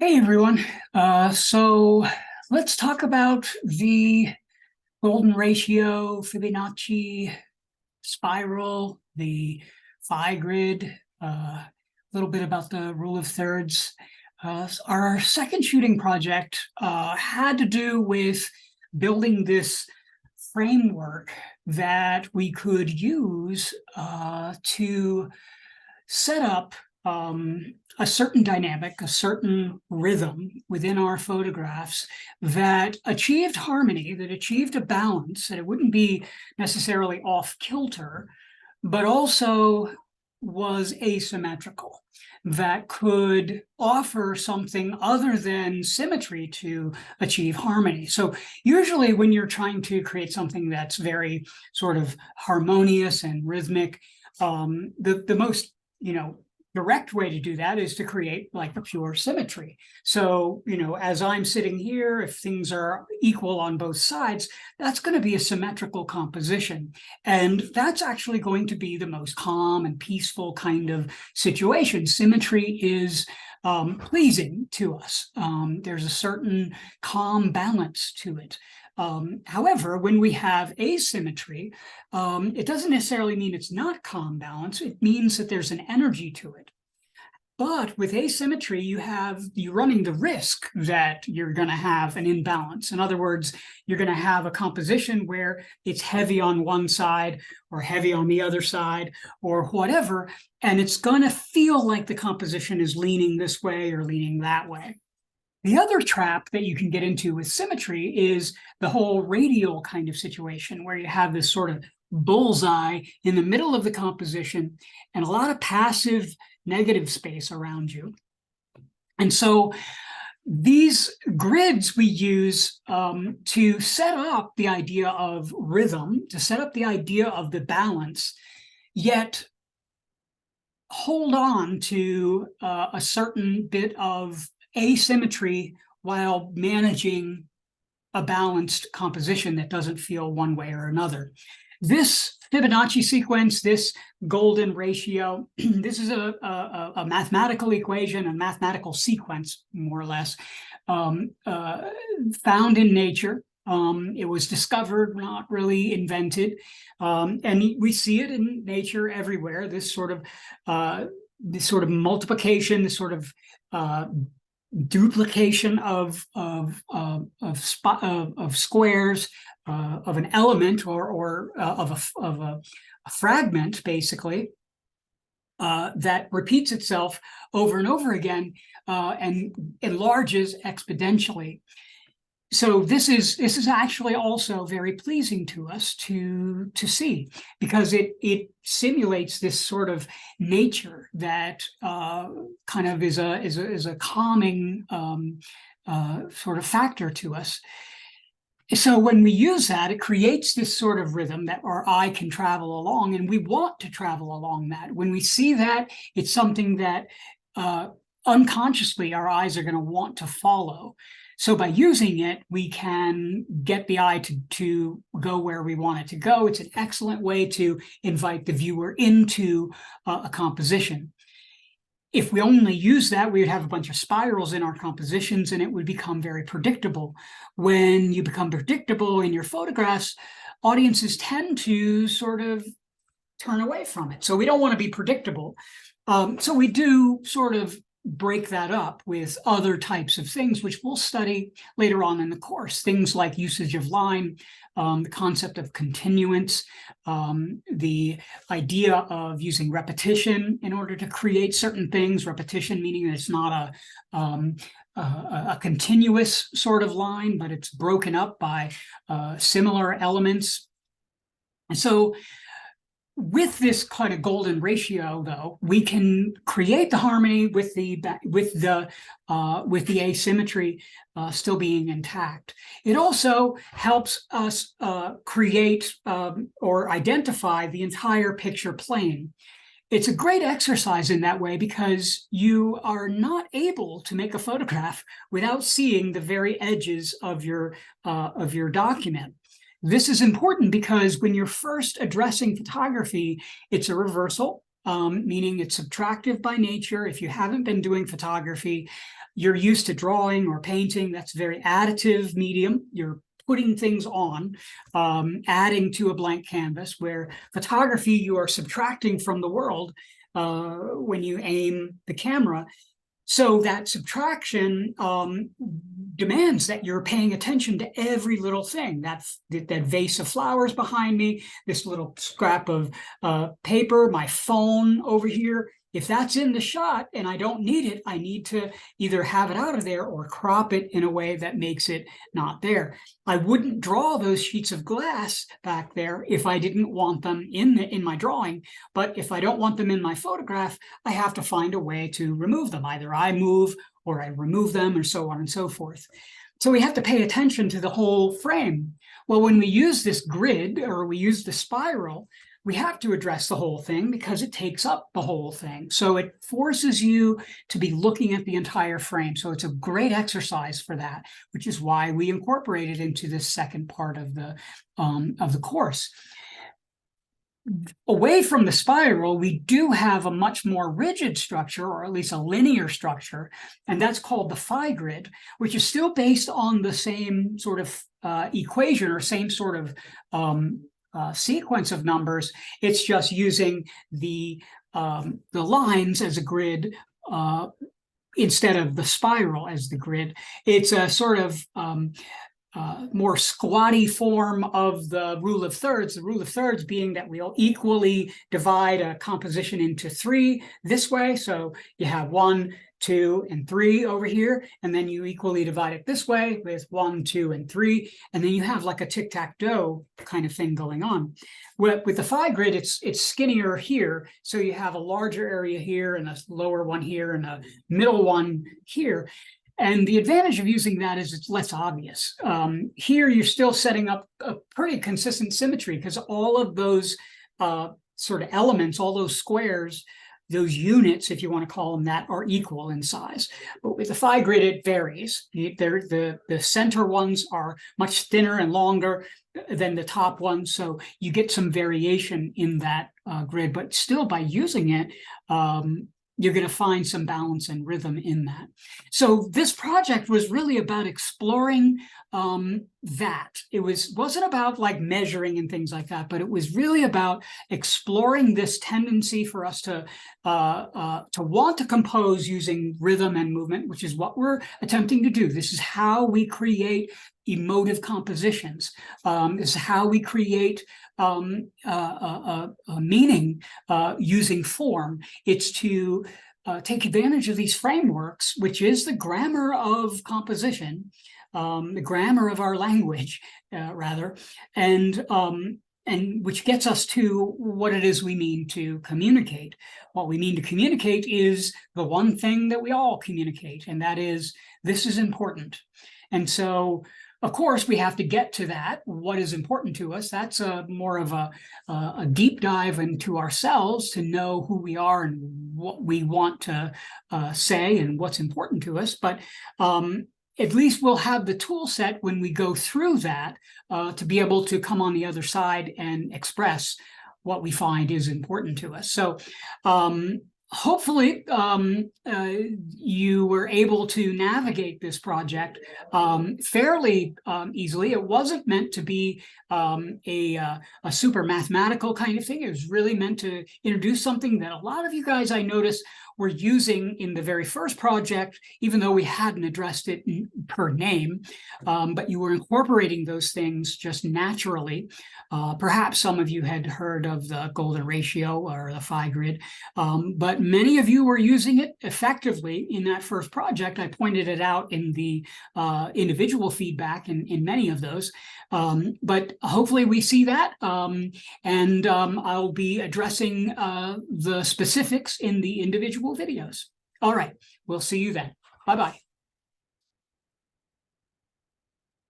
Hey everyone. So let's talk about the golden ratio, Fibonacci spiral, the Phi Grid, a little bit about the rule of thirds. Our second shooting project had to do with building this framework that we could use to set up a certain dynamic, a certain rhythm within our photographs that achieved harmony, that achieved a balance, that it wouldn't be necessarily off kilter, but also was asymmetrical, that could offer something other than symmetry to achieve harmony. So usually when you're trying to create something that's very sort of harmonious and rhythmic, the most, direct way to do that is to create like a pure symmetry. So, as I'm sitting here, if things are equal on both sides, that's going to be a symmetrical composition. And that's actually going to be the most calm and peaceful kind of situation. Symmetry is pleasing to us. There's a certain calm balance to it. However, when we have asymmetry, it doesn't necessarily mean it's not calm balance. It means that there's an energy to it. But with asymmetry, you're running the risk that you're going to have an imbalance. In other words, you're going to have a composition where it's heavy on one side or heavy on the other side or whatever, and it's going to feel like the composition is leaning this way or leaning that way. The other trap that you can get into with symmetry is the whole radial kind of situation where you have this sort of bullseye in the middle of the composition and a lot of passive negative space around you. And so these grids we use to set up the idea of rhythm, to set up the idea of the balance, yet hold on to a certain bit of asymmetry while managing a balanced composition that doesn't feel one way or another. This Fibonacci sequence, this golden ratio, this is a mathematical equation, a mathematical sequence, more or less, found in nature. It was discovered, not really invented, and we see it in nature everywhere. This sort of multiplication, this sort of duplication of squares of an element or of a fragment, basically, that repeats itself over and over again and enlarges exponentially. So this is actually also very pleasing to us to see, because it simulates this sort of nature that kind of is a calming sort of factor to us. So when we use that, it creates this sort of rhythm that our eye can travel along, and we want to travel along that. When we see that, it's something that unconsciously our eyes are going to want to follow. So by using it, we can get the eye to go where we want it to go. It's an excellent way to invite the viewer into a composition. If we only use that, we would have a bunch of spirals in our compositions and it would become very predictable. When you become predictable in your photographs, audiences tend to sort of turn away from it. So we don't want to be predictable. So we do sort of break that up with other types of things, which we'll study later on in the course. Things like usage of line, the concept of continuance, the idea of using repetition in order to create certain things. Repetition meaning that it's not a continuous sort of line, but it's broken up by similar elements. And so with this kind of golden ratio, though, we can create the harmony with the asymmetry still being intact. It also helps us create or identify the entire picture plane. It's a great exercise in that way because you are not able to make a photograph without seeing the very edges of your document. This is important because when you're first addressing photography, it's a reversal. meaning it's subtractive by nature. If you haven't been doing photography, you're used to drawing or painting. That's a very additive medium. You're putting things on, adding to a blank canvas, where photography, you are subtracting from the world when you aim the camera. So that subtraction demands that you're paying attention to every little thing. That vase of flowers behind me, this little scrap of paper, my phone over here. If that's in the shot and I don't need it, I need to either have it out of there or crop it in a way that makes it not there. I wouldn't draw those sheets of glass back there if I didn't want them in my drawing. But if I don't want them in my photograph, I have to find a way to remove them. Either I move or I remove them, or so on and so forth. So we have to pay attention to the whole frame. Well, when we use this grid or we use the spiral, we have to address the whole thing because it takes up the whole thing. So it forces you to be looking at the entire frame. So it's a great exercise for that, which is why we incorporate it into this second part of the course. Away from the spiral, we do have a much more rigid structure, or at least a linear structure, and that's called the Phi Grid, which is still based on the same sort of equation or same sort of sequence of numbers. It's just using the lines as a grid instead of the spiral as the grid. It's a sort of more squatty form of the rule of thirds. The rule of thirds being that we'll equally divide a composition into three this way. So you have 1, 2, and 3 over here, and then you equally divide it this way with 1, 2, and 3, and then you have like a tic-tac-toe kind of thing going on. With the Phi Grid, it's skinnier here, so you have a larger area here and a lower one here and a middle one here. And the advantage of using that is it's less obvious. Here, you're still setting up a pretty consistent symmetry because all of those sort of elements, all those squares, those units, if you want to call them that, are equal in size. But with the Phi Grid, it varies. The center ones are much thinner and longer than the top ones, so you get some variation in that grid. But still, by using it, you're going to find some balance and rhythm in that. So this project was really about exploring that. It wasn't about like measuring and things like that, but it was really about exploring this tendency for us to want to compose using rhythm and movement, which is what we're attempting to do. This is how we create emotive compositions. This is how we create meaning using form. It's to take advantage of these frameworks, which is the grammar of composition, the grammar of our language, rather, and which gets us to what it is we mean to communicate. What we mean to communicate is the one thing that we all communicate, and that is, this is important. And so, of course, we have to get to that. What is important to us? That's more of a deep dive into ourselves to know who we are and what we want to say and what's important to us. But at least we'll have the tool set when we go through that to be able to come on the other side and express what we find is important to us. So hopefully you were able to navigate this project fairly easily. It wasn't meant to be a super mathematical kind of thing. It was really meant to introduce something that a lot of you guys, I noticed, were using in the very first project, even though we hadn't addressed it per name, but you were incorporating those things just naturally. Perhaps some of you had heard of the GoldenRatio or the Phi Grid, but many of you were using it effectively in that first project. I pointed it out in the individual feedback in many of those, but hopefully we see that, and I'll be addressing the specifics in the individual videos. All right, we'll see you then. Bye-bye.